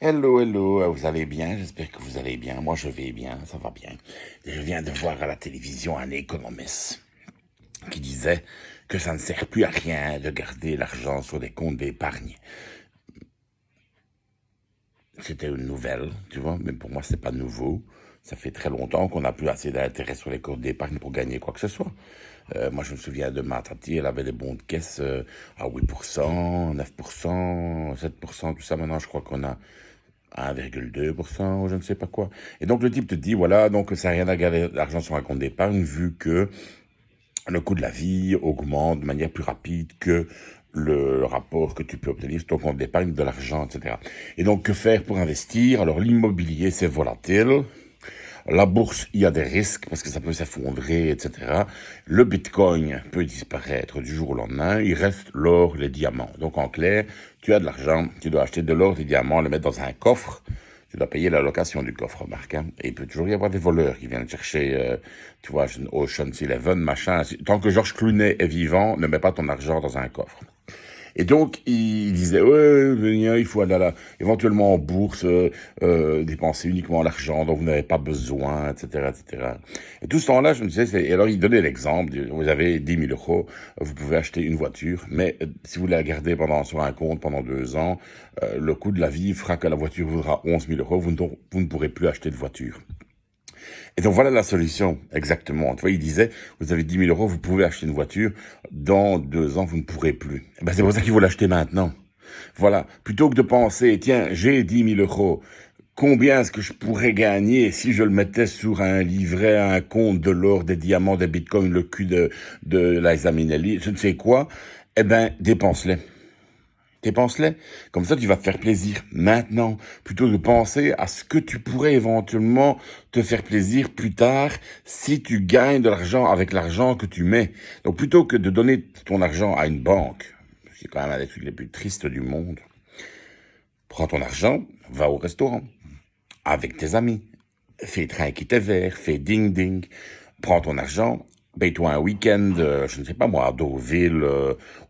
Hello, hello, vous allez bien? J'espère que vous allez bien. Moi, je vais bien, ça va bien. Je viens de voir à la télévision un économiste qui disait que ça ne sert plus à rien de garder l'argent sur des comptes d'épargne. C'était une nouvelle, tu vois, mais pour moi, c'est pas nouveau. Ça fait très longtemps qu'on n'a plus assez d'intérêt sur les comptes d'épargne pour gagner quoi que ce soit. Moi, je me souviens de ma tati, elle avait des bons de caisse à 8%, 9%, 7%, tout ça. Maintenant, je crois qu'on a 1,2% ou je ne sais pas quoi. Et donc, le type te dit, voilà, donc ça n'a rien à garder l'argent sur un compte d'épargne vu que le coût de la vie augmente de manière plus rapide que le rapport que tu peux obtenir sur ton compte d'épargne de l'argent, etc. Et donc, que faire pour investir? Alors, l'immobilier, c'est volatile. La bourse, il y a des risques parce que ça peut s'effondrer, etc. Le bitcoin peut disparaître du jour au lendemain. Il reste l'or, les diamants. Donc, en clair, tu as de l'argent, tu dois acheter de l'or, des diamants, le mettre dans un coffre. Tu dois payer la location du coffre, remarque. Hein. Et il peut toujours y avoir des voleurs qui viennent chercher, tu vois, Ocean's Eleven, machin. Tant que Georges Clooney est vivant, ne mets pas ton argent dans un coffre. Et donc, il disait, ouais, il faut aller éventuellement en bourse, dépenser uniquement l'argent dont vous n'avez pas besoin, etc., etc. Et tout ce temps-là, je me disais, et alors il donnait l'exemple, vous avez 10 000 euros, vous pouvez acheter une voiture, mais si vous la gardez sur un compte pendant 2 ans, le coût de la vie fera que la voiture vaudra 11 000 euros, vous ne pourrez plus acheter de voiture. Et donc voilà la solution, exactement. Tu vois, il disait, vous avez 10 000 euros, vous pouvez acheter une voiture, dans 2 ans, vous ne pourrez plus. Ben, c'est pour ça qu'il faut l'acheter maintenant. Voilà, plutôt que de penser, tiens, j'ai 10 000 euros, combien est-ce que je pourrais gagner si je le mettais sur un livret, un compte de l'or, des diamants, des bitcoins, le cul de Liza Minnelli, je ne sais quoi, eh ben, dépense-les. Dépense-les. Comme ça, tu vas te faire plaisir maintenant, plutôt que de penser à ce que tu pourrais éventuellement te faire plaisir plus tard si tu gagnes de l'argent avec l'argent que tu mets. Donc, plutôt que de donner ton argent à une banque, c'est quand même un des trucs les plus tristes du monde, prends ton argent, va au restaurant, avec tes amis, fais trinquer tes verres, fais ding-ding, prends ton argent, paye-toi un week-end, je ne sais pas moi, à Deauville,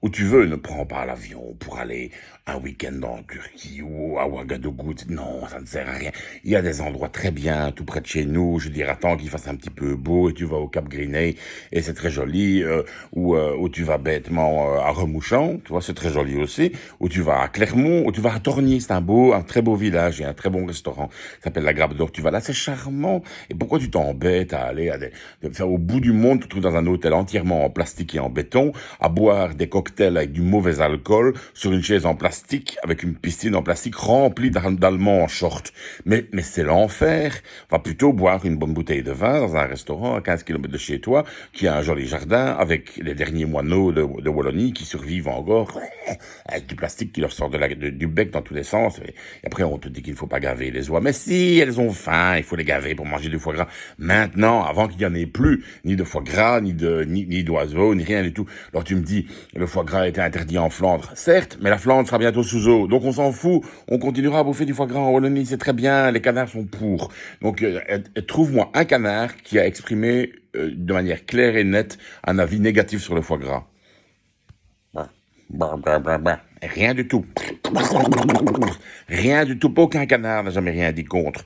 où tu veux, ne prends pas l'avion pour aller un week-end en Turquie ou à Ouagadougou. Non, ça ne sert à rien. Il y a des endroits très bien, tout près de chez nous. Je dirais, attends qu'il fasse un petit peu beau et tu vas au Cap Gris-Nez et c'est très joli. Ou tu vas bêtement à Remouchon, tu vois, c'est très joli aussi. Ou tu vas à Clermont, ou tu vas à Torgny, c'est un très beau village et un très bon restaurant. Ça s'appelle la Grappe d'Or. Tu vas là, c'est charmant. Et pourquoi tu t'embêtes à aller au bout du monde, tu te trouves dans un hôtel entièrement en plastique et en béton, à boire des cocktails avec du mauvais alcool sur une chaise en plastique, avec une piscine en plastique remplie d'Allemands en short. Mais c'est l'enfer. Va plutôt boire une bonne bouteille de vin dans un restaurant à 15 km de chez toi, qui a un joli jardin, avec les derniers moineaux de Wallonie qui survivent encore, avec du plastique qui leur sort du bec dans tous les sens. Et après, on te dit qu'il ne faut pas gaver les oies. Mais si, elles ont faim, il faut les gaver pour manger du foie gras. Maintenant, avant qu'il n'y en ait plus, ni de foie gras, ni d'oiseaux, ni rien du tout. Alors tu me dis, le foie gras a été interdit en Flandre. Certes, mais la Flandre sera bientôt sous eau. Donc on s'en fout. On continuera à bouffer du foie gras en Wallonie. C'est très bien. Les canards sont pour. Donc trouve-moi un canard qui a exprimé de manière claire et nette un avis négatif sur le foie gras. Rien du tout. Rien du tout. Aucun canard n'a jamais rien dit contre.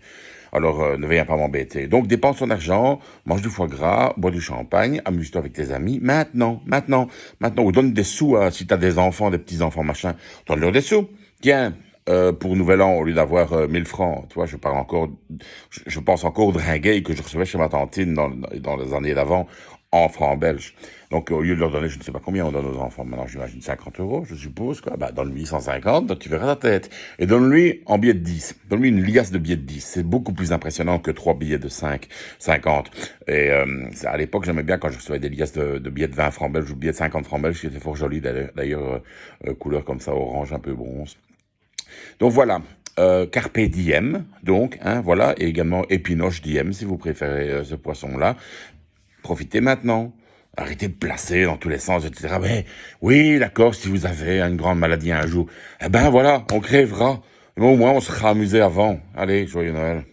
Alors, ne viens pas m'embêter. Donc, dépense ton argent, mange du foie gras, bois du champagne, amuse-toi avec tes amis. Maintenant. Ou donne des sous si t'as des enfants, des petits-enfants, machin. Donne-leur des sous. Tiens, pour Nouvel An, au lieu d'avoir 1000 francs, tu vois, je pense encore aux dringues que je recevais chez ma tantine dans les années d'avant, en francs belges. Donc, au lieu de leur donner, je ne sais pas combien on donne aux enfants, maintenant j'imagine 50 euros, je suppose, quoi. Bah, donne-lui 150, tu verras la tête. Et donne-lui en billets de 10. Donne-lui une liasse de billets de 10. C'est beaucoup plus impressionnant que 3 billets de 50. Et à l'époque, j'aimais bien quand je recevais des liasses de billets de 20 francs belges ou de billets de 50 francs belges, qui étaient fort jolis, d'ailleurs, couleur comme ça, orange, un peu bronze. Donc voilà, Carpe Diem, donc, hein, voilà, et également Épinoche Diem, si vous préférez ce poisson-là. Profitez maintenant. Arrêtez de placer dans tous les sens, etc. Mais oui, d'accord, si vous avez une grande maladie un jour, eh ben voilà, on crèvera. Mais au moins, on sera amusé avant. Allez, joyeux Noël.